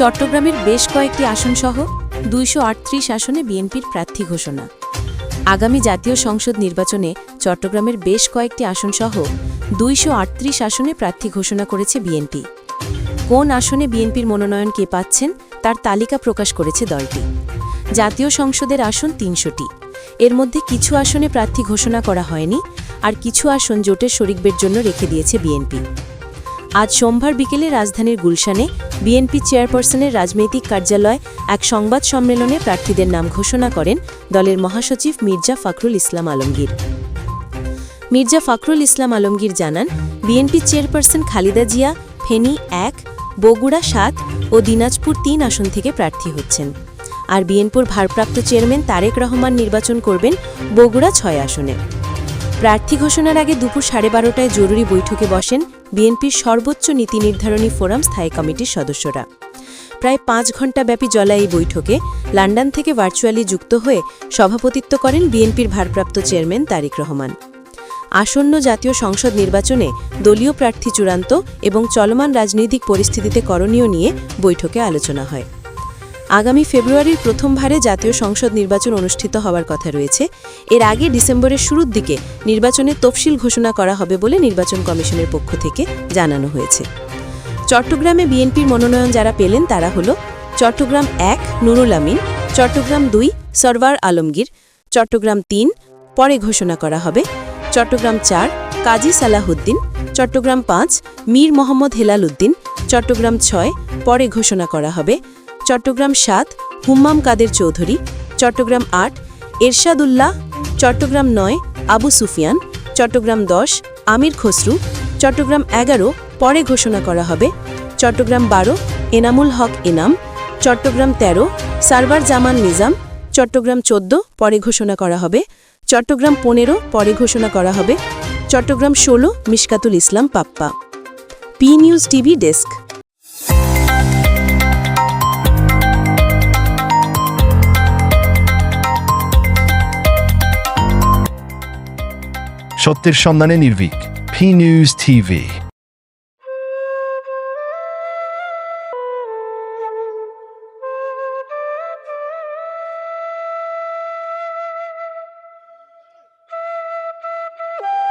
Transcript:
চট্টগ্রামের বেশ কয়েকটি আসনসহ ২৩৮ আসনে বিএনপির প্রার্থী ঘোষণা। আগামী জাতীয় সংসদ নির্বাচনে চট্টগ্রামের বেশ কয়েকটি আসনসহ ২৩৮ আসনে প্রার্থী ঘোষণা করেছে বিএনপি। কোন আসনে বিএনপির মনোনয়ন কে পাচ্ছেন তার তালিকা প্রকাশ করেছে দলটি। জাতীয় সংসদের আসন ৩০০টি। এর মধ্যে কিছু আসনে প্রার্থী ঘোষণা করা হয়নি, আর কিছু আসন জোটের শরিকদের জন্য রেখে দিয়েছে বিএনপি। আজ সোমবার বিকেলে রাজধানীর গুলশানে বিএনপি চেয়ারপারসনের রাজনৈতিক কার্যালয়ে এক সংবাদ সম্মেলনে প্রার্থীদের নাম ঘোষণা করেন দলের মহাসচিব মির্জা ফখরুল ইসলাম আলমগীর। মির্জা ফখরুল ইসলাম আলমগীর জানান, বিএনপি চেয়ারপারসন খালেদা জিয়া ফেনী ১, বগুড়া ৭ ও দিনাজপুর ৩ আসন থেকে প্রার্থী হচ্ছেন, আর বিএনপির ভারপ্রাপ্ত চেয়ারম্যান তারেক রহমান নির্বাচন করবেন বগুড়া ৬ আসনে। প্রার্থী ঘোষণার আগে দুপুর 12:30টায় জরুরি বৈঠকে বসেন বিএনপির সর্বোচ্চ নীতি নির্ধারণী ফোরাম স্থায়ী কমিটির সদস্যরা। প্রায় ৫ ঘণ্টাব্যাপী চলা এই বৈঠকে লন্ডন থেকে ভার্চুয়ালি যুক্ত হয়ে সভাপতিত্ব করেন বিএনপির ভারপ্রাপ্ত চেয়ারম্যান তারেক রহমান। আসন্ন জাতীয় সংসদ নির্বাচনে দলীয় প্রার্থী চূড়ান্ত এবং চলমান রাজনৈতিক পরিস্থিতিতে করণীয় নিয়ে বৈঠকে আলোচনা হয়। আগামী ফেব্রুয়ারির প্রথম ভারে জাতীয় সংসদ নির্বাচন অনুষ্ঠিত হওয়ার কথা রয়েছে। এর আগে ডিসেম্বরের শুরুর দিকে নির্বাচনের তফসিল ঘোষণা করা হবে বলে নির্বাচন কমিশনের পক্ষ থেকে জানানো হয়েছে। চট্টগ্রামে বিএনপির মনোনয়ন যারা পেলেন তারা হল চট্টগ্রাম ১ নুরুল আমিন, চট্টগ্রাম ২ সরওয়ার আলমগীর, চট্টগ্রাম ৩ পরে ঘোষণা করা হবে, চট্টগ্রাম ৪ কাজী সালাহউদ্দিন, চট্টগ্রাম ৫ মীর মোহাম্মদ হেলাল উদ্দিন, চট্টগ্রাম ৬ পরে ঘোষণা করা হবে, চট্টগ্রাম ৭ হুম্মাম কাদের চৌধুরী, চট্টগ্রাম ৮ এরশাদ উল্লাহ, চট্টগ্রাম ৯ আবু সুফিয়ান, চট্টগ্রাম ১০ আমির খসরু, চট্টগ্রাম ১১ পরে ঘোষণা করা হবে, চট্টগ্রাম ১২ এনামুল হক এনাম, চট্টগ্রাম ১৩ সারওয়ার জামান নিজাম, চট্টগ্রাম ১৪ পরে ঘোষণা করা হবে, চট্টগ্রাম ১৫ পরে ঘোষণা করা হবে, Chittagong ১৬ Mishkatul Islam Pappa. P news TV desk. সত্যের সন্ধানে নির্ভীক, পি নিউজ টিভি।